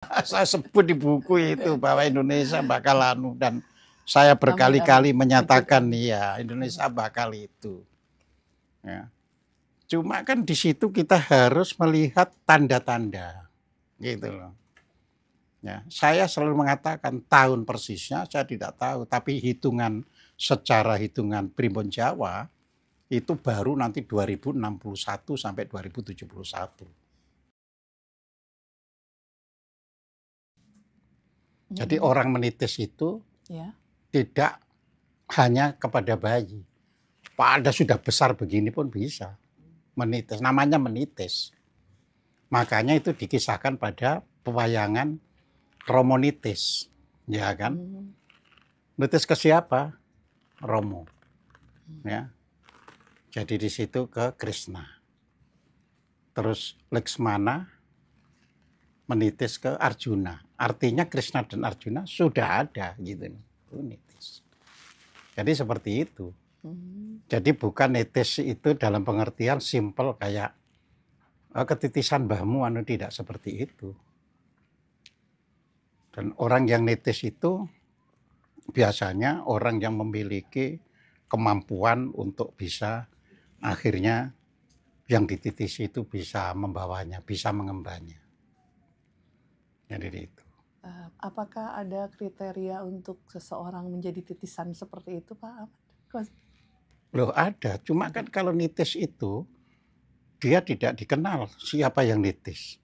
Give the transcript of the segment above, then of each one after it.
Saya sebut di buku itu bahwa Indonesia bakal anu, dan saya Amin, amin. berkali-kali menyatakan Amin. ya Indonesia bakal itu. Ya. Cuma kan di situ kita harus melihat tanda-tanda, gitu loh. Ya, saya selalu mengatakan tahun persisnya saya tidak tahu, tapi secara hitungan Primbon Jawa itu baru nanti 2061 sampai 2071. Jadi orang menitis itu Ya. tidak hanya kepada bayi. Pada sudah besar begini pun bisa menitis. Namanya menitis. Makanya itu dikisahkan pada pewayangan Romo nitis. Ya kan? Nitis ke siapa? Romo. Ya. Jadi di situ ke Krishna. Terus Laksmana menitis ke Arjuna. Artinya Krishna dan Arjuna sudah ada gitu. Itu nitis. Jadi seperti itu. Jadi bukan nitis itu dalam pengertian simpel kayak ketitisan mbahmu, tidak seperti itu. Dan orang yang nitis itu biasanya orang yang memiliki kemampuan untuk bisa akhirnya yang dititisi itu bisa membawanya, bisa mengembangnya. Jadi itu. Apakah ada kriteria untuk seseorang menjadi titisan seperti itu, Pak Ahmad? Loh ada, cuma kan kalau nitis itu dia tidak dikenal siapa yang nitis.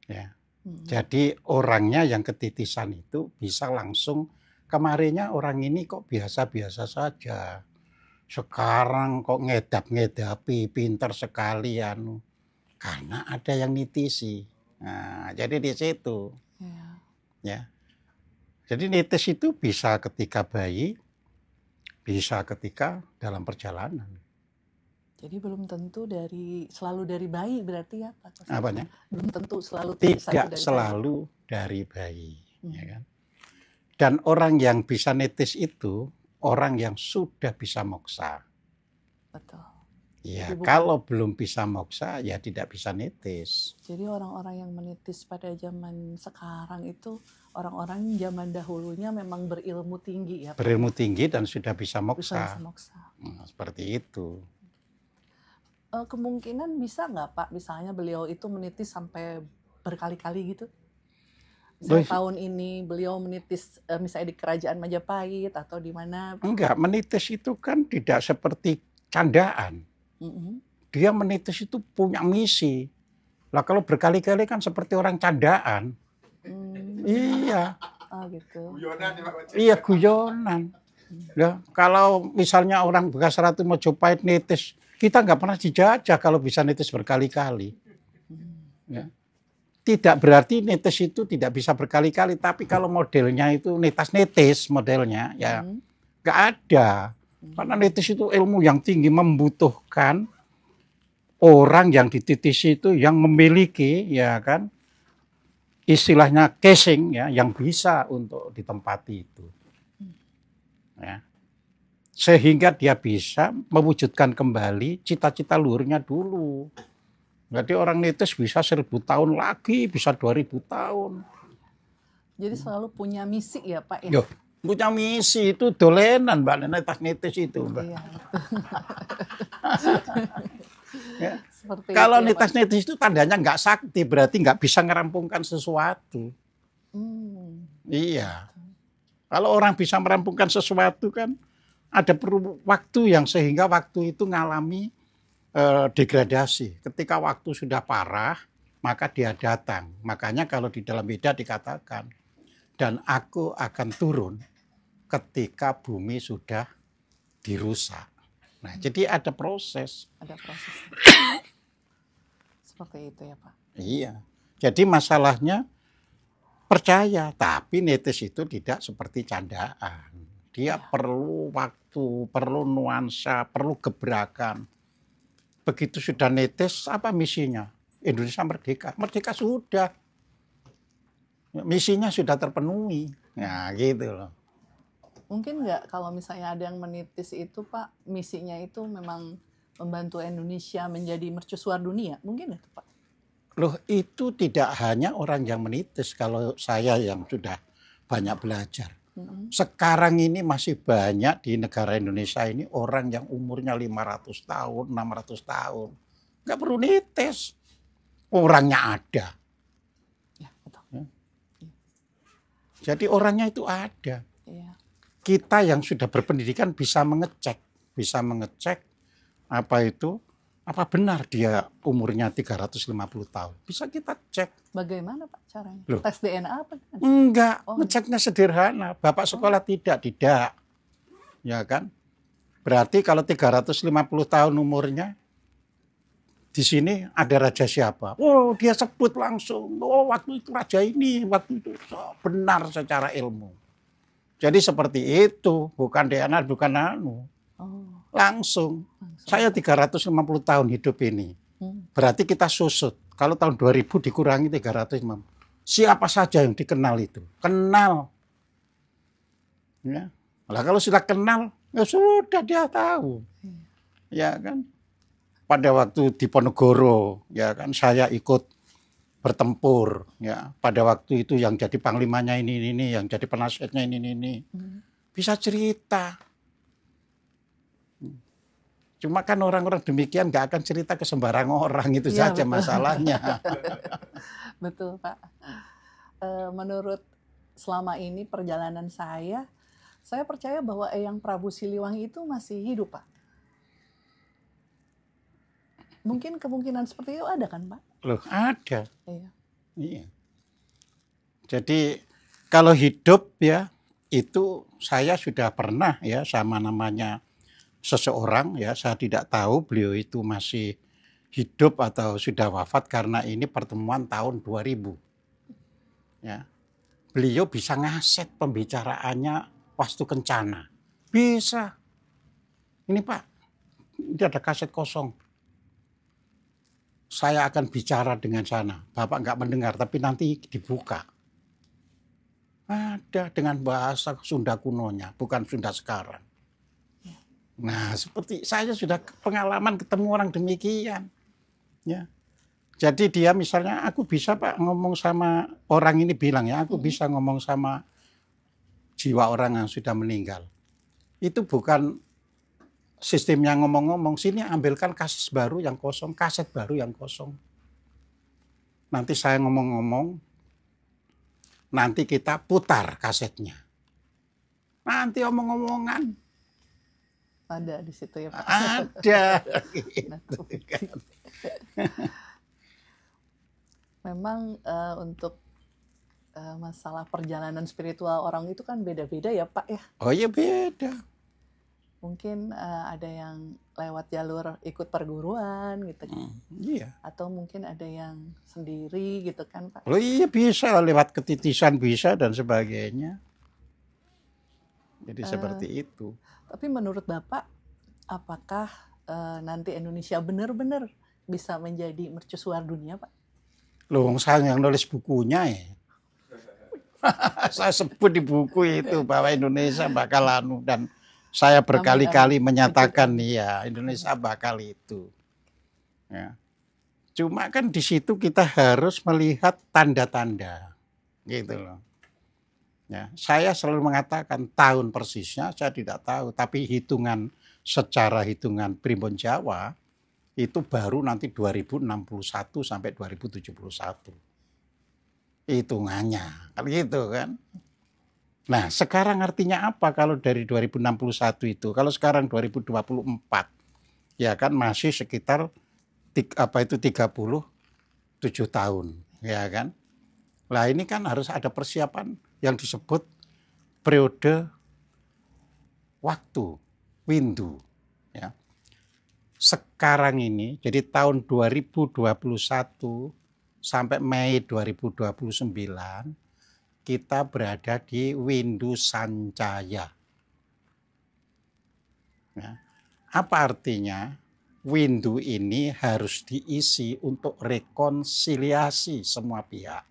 Ya. Jadi orangnya yang ketitisan itu bisa langsung, kemarinnya orang ini kok biasa-biasa saja. Sekarang kok ngedap-ngedapi, pintar sekali anu. Karena ada yang nitisi. Nah, jadi di situ. Ya. Jadi nitis itu bisa ketika bayi, bisa ketika dalam perjalanan. Jadi belum tentu selalu dari bayi berarti ya Pak? Apanya? Belum tentu selalu tidak selalu dari bayi. Ya kan? Dan orang yang bisa nitis itu orang yang sudah bisa moksa. Betul. Ya, kalau belum bisa moksa ya tidak bisa nitis. Jadi orang-orang yang menitis pada zaman sekarang itu orang-orang zaman dahulunya memang berilmu tinggi ya Pak? Berilmu tinggi dan sudah bisa moksa. Bisa moksa. Seperti itu. Kemungkinan bisa nggak Pak, misalnya beliau itu menitis sampai berkali-kali gitu? Misalnya tahun ini beliau menitis misalnya di Kerajaan Majapahit atau di mana? Enggak, menitis itu kan tidak seperti candaan. Dia menitis itu punya misi. Lah kalau berkali-kali kan seperti orang candaan. Iya. Oh gitu. Guyonan ya Pak. Iya, guyonan. Ya, kalau misalnya orang bekas Ratu Majapahit nitis, kita nggak pernah dijajah kalau bisa nitis berkali-kali. Ya. Tidak berarti nitis itu tidak bisa berkali-kali, tapi kalau modelnya itu nitis modelnya, ya nggak ada. Karena nitis itu ilmu yang tinggi, membutuhkan orang yang dititisi itu yang memiliki, ya kan, istilahnya casing, ya, yang bisa untuk ditempati itu. Ya. Sehingga dia bisa mewujudkan kembali cita-cita luhurnya dulu. Jadi orang nitis bisa 1000 tahun lagi, bisa 2000 tahun. Jadi selalu punya misi ya Pak ya? Yo, punya misi itu dolenan Mbak, nitis itu Mbak. Iya. Ya. Kalau nitis itu tandanya nggak sakti, berarti nggak bisa ngerampungkan sesuatu. Iya. Kalau orang bisa merampungkan sesuatu kan ada perlu waktu yang sehingga waktu itu ngalami degradasi. Ketika waktu sudah parah, maka dia datang. Makanya kalau di dalam Weda dikatakan, dan aku akan turun ketika bumi sudah dirusak. Nah, jadi ada proses. Ada proses. Seperti itu ya Pak. Iya. Jadi masalahnya percaya, tapi nitis itu tidak seperti candaan. Dia perlu waktu, perlu nuansa, perlu gebrakan. Begitu sudah nitis, apa misinya? Indonesia merdeka. Merdeka sudah. Misinya sudah terpenuhi. Nah, gitu loh. Mungkin nggak kalau misalnya ada yang menitis itu Pak, misinya itu memang membantu Indonesia menjadi mercusuar dunia? Mungkin nggak Pak? Loh, itu tidak hanya orang yang menitis, kalau saya yang sudah banyak belajar. Sekarang ini masih banyak di negara Indonesia ini orang yang umurnya 500 tahun, 600 tahun. Nggak perlu nitis. Orangnya ada. Ya, betul. Jadi orangnya itu ada. Iya. Kita yang sudah berpendidikan bisa mengecek apa benar dia umurnya 350 tahun. Bisa kita cek. Bagaimana Pak caranya? Loh. Tes DNA apa? Enggak, Oh. ngeceknya sederhana. Bapak sekolah tidak. Ya kan? Berarti kalau 350 tahun umurnya, di sini ada raja siapa? Oh, dia sebut langsung. Oh, waktu itu raja ini, waktu itu benar secara ilmu. Jadi seperti itu, bukan DNA, bukan anu. Oh, Langsung. Saya 350 tahun hidup ini. Berarti kita susut. Kalau tahun 2000 dikurangi 350. Siapa saja yang dikenal itu? Kenal. Ya. Nah, kalau sudah kenal, ya sudah dia tahu. Ya kan? Pada waktu di Ponorogo, ya kan, saya ikut bertempur, ya. Pada waktu itu yang jadi panglimanya ini, yang jadi penasihatnya ini. Bisa cerita. Cuma kan orang-orang demikian nggak akan cerita ke sembarang orang, itu Iya, saja betul. masalahnya. Betul Pak. Menurut selama ini perjalanan saya percaya bahwa Eyang Prabu Siliwangi itu masih hidup Pak. Mungkin kemungkinan seperti itu ada kan Pak? Loh, ada. Iya. Jadi kalau hidup ya, itu saya sudah pernah ya sama namanya seseorang ya, saya tidak tahu beliau itu masih hidup atau sudah wafat karena ini pertemuan tahun 2000. Ya. Beliau bisa ngaset pembicaraannya waktu kencana. Bisa. Ini Pak, ini ada kaset kosong. Saya akan bicara dengan sana. Bapak nggak mendengar, tapi nanti dibuka. Ada dengan bahasa Sunda kunonya, bukan Sunda sekarang. Nah, seperti saya sudah pengalaman ketemu orang demikian. Ya. Jadi dia misalnya, aku bisa Pak ngomong sama orang ini bilang ya, aku bisa ngomong sama jiwa orang yang sudah meninggal. Itu bukan sistemnya ngomong-ngomong, sini ambilkan kaset baru yang kosong, Nanti saya ngomong-ngomong, nanti kita putar kasetnya. Nanti omong-omongan. Ada di situ ya Pak. Ada. Memang untuk masalah perjalanan spiritual orang itu kan beda-beda ya Pak ya. Oh iya beda. Mungkin ada yang lewat jalur ikut perguruan gitu kan. Iya. Atau mungkin ada yang sendiri gitu kan Pak. Oh iya bisa lewat ketitisan bisa dan sebagainya. Jadi seperti itu. Tapi menurut Bapak, apakah nanti Indonesia benar-benar bisa menjadi mercusuar dunia Pak? Loh, saya yang nulis bukunya ya. Saya sebut di buku itu bahwa Indonesia bakal anu, dan saya berkali-kali menyatakan ya Indonesia bakal itu. Ya. Cuma kan di situ kita harus melihat tanda-tanda, gitu loh. Ya, saya selalu mengatakan tahun persisnya saya tidak tahu, tapi secara hitungan Primbon Jawa itu baru nanti 2061 sampai 2071. Hitungannya, kan gitu kan. Nah, sekarang artinya apa kalau dari 2061 itu? Kalau sekarang 2024, ya kan masih sekitar 37 tahun, ya kan. Lah ini kan harus ada persiapan yang disebut periode waktu, windu. Ya. Sekarang ini, jadi tahun 2021 sampai Mei 2029, kita berada di windu sancaya. Ya. Apa artinya? Windu ini harus diisi untuk rekonsiliasi semua pihak.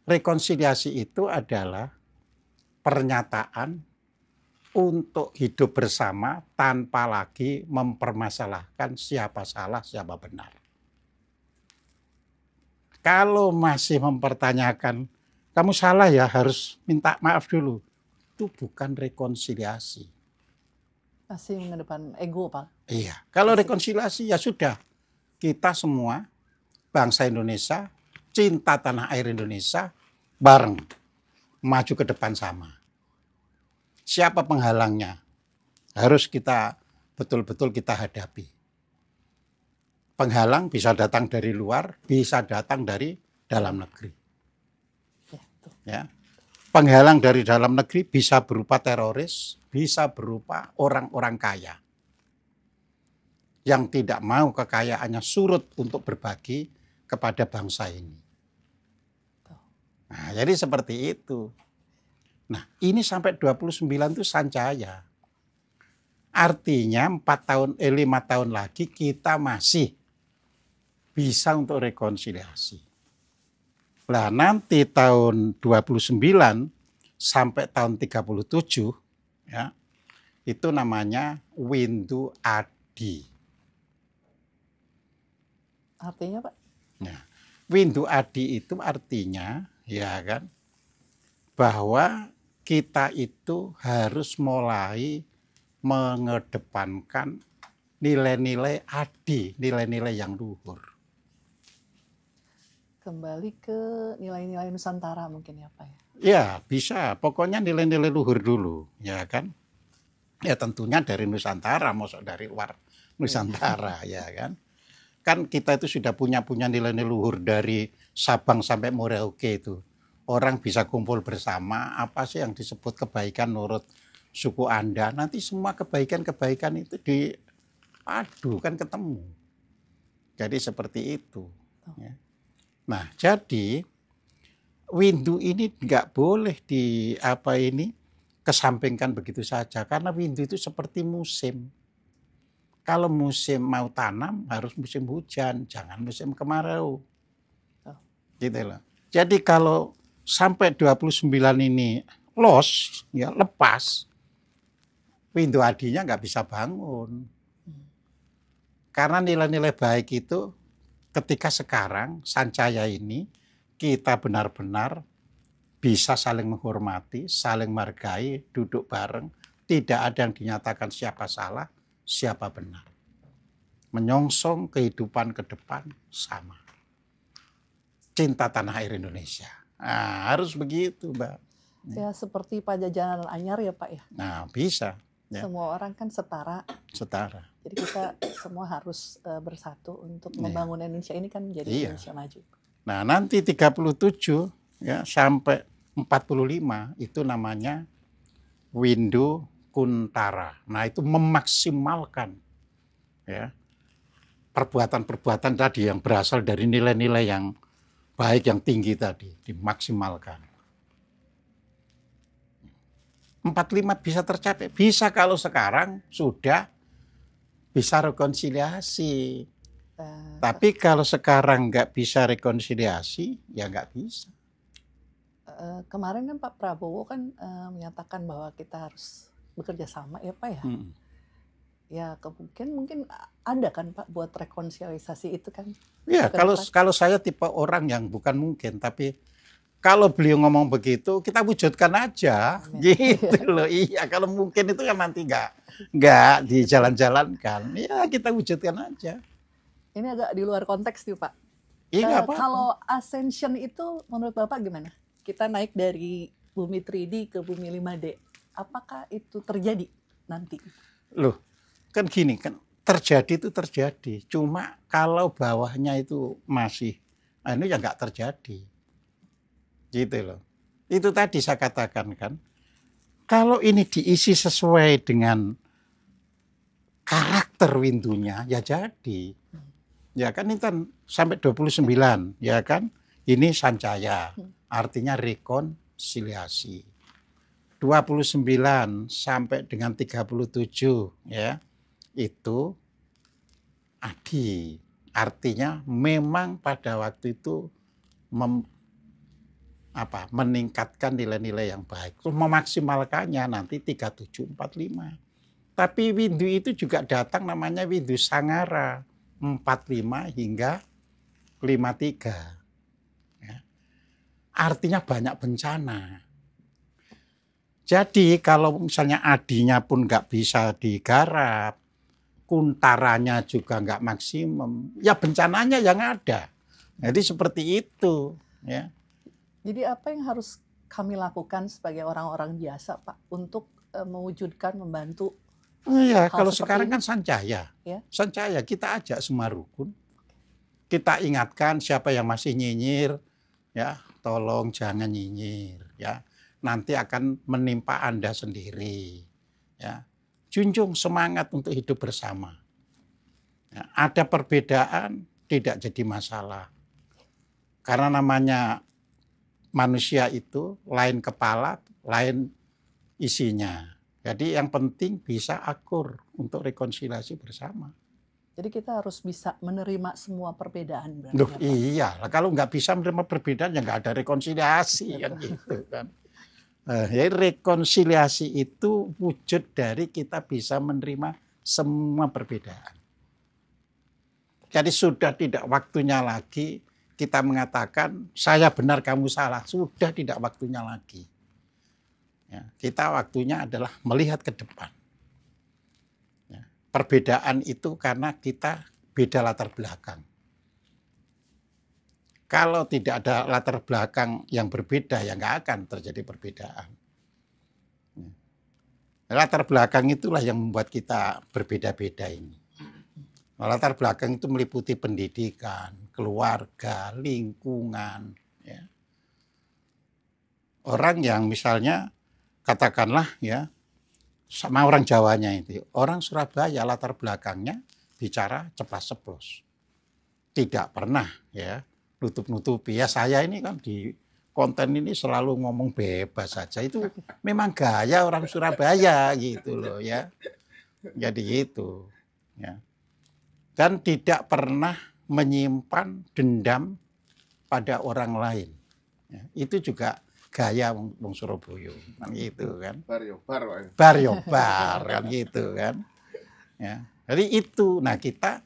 Rekonsiliasi itu adalah pernyataan untuk hidup bersama tanpa lagi mempermasalahkan siapa salah, siapa benar. Kalau masih mempertanyakan, kamu salah ya, harus minta maaf dulu. Itu bukan rekonsiliasi. Masih mengedepan ego, Pak. Iya, kalau rekonsiliasi ya sudah. Kita semua, bangsa Indonesia, cinta tanah air Indonesia, bareng. Maju ke depan sama. Siapa penghalangnya? Harus kita betul-betul kita hadapi. Penghalang bisa datang dari luar, bisa datang dari dalam negeri. Ya. Penghalang dari dalam negeri bisa berupa teroris, bisa berupa orang-orang kaya yang tidak mau kekayaannya surut untuk berbagi kepada bangsa ini. Nah, jadi seperti itu. Nah, ini sampai 29 itu sancaya. Artinya 5 tahun lagi kita masih bisa untuk rekonsiliasi. Nah, nanti tahun 29 sampai tahun 37 ya, itu namanya Windu Adi. Artinya, Pak? Nah, Windu Adi itu artinya ya kan bahwa kita itu harus mulai mengedepankan nilai-nilai adi, nilai-nilai yang luhur. Kembali ke nilai-nilai Nusantara mungkin ya, Pak ya? Ya, bisa. Pokoknya nilai-nilai luhur dulu, ya kan? Ya tentunya dari Nusantara, maksud dari luar Nusantara, ya kan? Kan kita itu sudah punya nilai-nilai luhur dari Sabang sampai Merauke itu. Orang bisa kumpul bersama, apa sih yang disebut kebaikan menurut suku Anda. Nanti semua kebaikan-kebaikan itu diadu kan ketemu. Jadi seperti itu. Ya. Nah, jadi Windu ini nggak boleh kesampingkan begitu saja. Karena Windu itu seperti musim. Kalau musim mau tanam harus musim hujan, jangan musim kemarau. Gitu loh. Jadi kalau sampai 29 ini lepas, Windu Adinya nggak bisa bangun. Karena nilai-nilai baik itu ketika sekarang sancaya ini kita benar-benar bisa saling menghormati, saling menghargai, duduk bareng, tidak ada yang dinyatakan siapa salah, siapa benar. Menyongsong kehidupan ke depan sama. Cinta tanah air Indonesia. Nah, harus begitu, Mbak. Ya seperti Pajajaran Anyar ya, Pak ya. Nah, bisa. Ya. Semua orang kan setara. Setara. Jadi kita semua harus bersatu untuk membangun Indonesia ini kan jadi Indonesia maju. Nah, nanti 37 ya sampai 45 itu namanya Windu Kuntara. Nah, itu memaksimalkan ya perbuatan-perbuatan tadi yang berasal dari nilai-nilai yang baik, yang tinggi tadi, dimaksimalkan. 45 bisa tercapai. Bisa kalau sekarang sudah bisa rekonsiliasi. Tapi kalau sekarang nggak bisa rekonsiliasi, ya nggak bisa. Kemarin kan Pak Prabowo kan menyatakan bahwa kita harus bekerja sama ya Pak ya. Ya mungkin ada kan Pak buat rekonsiliasi itu kan. Ya kalau saya tipe orang yang bukan mungkin, tapi kalau beliau ngomong begitu, kita wujudkan aja, gitu loh. Iya, kalau mungkin itu kan nanti nggak dijalan-jalankan. Ya kita wujudkan aja. Ini agak di luar konteks nih Pak. Iya, kalau ascension itu menurut Bapak gimana? Kita naik dari bumi 3D ke bumi 5D. Apakah itu terjadi nanti? Loh, kan gini kan, terjadi itu terjadi. Cuma kalau bawahnya itu masih, ini ya nggak terjadi. Gitu loh. Itu tadi saya katakan kan, kalau ini diisi sesuai dengan karakter windunya, ya jadi. Ya kan ini kan sampai 29, ya kan? Ini sancaya, artinya rekonsiliasi. 29 sampai dengan 37, ya, itu adi. Artinya memang pada waktu itu meningkatkan nilai-nilai yang baik. Terus memaksimalkannya nanti 37, 45. Tapi Windu itu juga datang namanya Windu Sangara. 45 hingga 53. artinya banyak bencana. Jadi kalau misalnya adinya pun nggak bisa digarap, kuntarannya juga nggak maksimum, ya bencananya yang ada. Jadi seperti itu. Ya. Jadi apa yang harus kami lakukan sebagai orang-orang biasa, Pak, untuk mewujudkan, membantu Iya, hal kalau seperti sekarang ini? kan sancaya. Ya. Sancaya, kita ajak semua rukun. Kita ingatkan siapa yang masih nyinyir, ya tolong jangan nyinyir. Ya, nanti akan menimpa Anda sendiri. Ya, junjung semangat untuk hidup bersama. Ya, ada perbedaan tidak jadi masalah. Karena namanya manusia itu lain kepala, lain isinya. Jadi yang penting bisa akur untuk rekonsiliasi bersama. Jadi kita harus bisa menerima semua perbedaan berarti Loh ya, Pak? iya, kalau nggak bisa menerima perbedaan ya nggak ada rekonsiliasi kan gitu kan. Jadi rekonsiliasi itu wujud dari kita bisa menerima semua perbedaan. Jadi sudah tidak waktunya lagi kita mengatakan saya benar kamu salah, sudah tidak waktunya lagi. Ya, kita waktunya adalah melihat ke depan. Ya, perbedaan itu karena kita beda latar belakang. Kalau tidak ada latar belakang yang berbeda, ya nggak akan terjadi perbedaan. Ya. Latar belakang itulah yang membuat kita berbeda-beda ini. Latar belakang itu meliputi pendidikan, keluarga, lingkungan. Ya. Orang yang misalnya katakanlah ya sama orang Jawanya itu, orang Surabaya latar belakangnya bicara ceplas-ceplos, tidak pernah ya nutup-nutupi. Ya saya ini kan di konten ini selalu ngomong bebas saja, itu memang gaya orang Surabaya gitu loh ya. Jadi itu ya. Dan tidak pernah menyimpan dendam pada orang lain. Ya, itu juga gaya wong Surabaya kan gitu kan. Bar yo bar kan gitu kan. Ya. Jadi itu. Nah, kita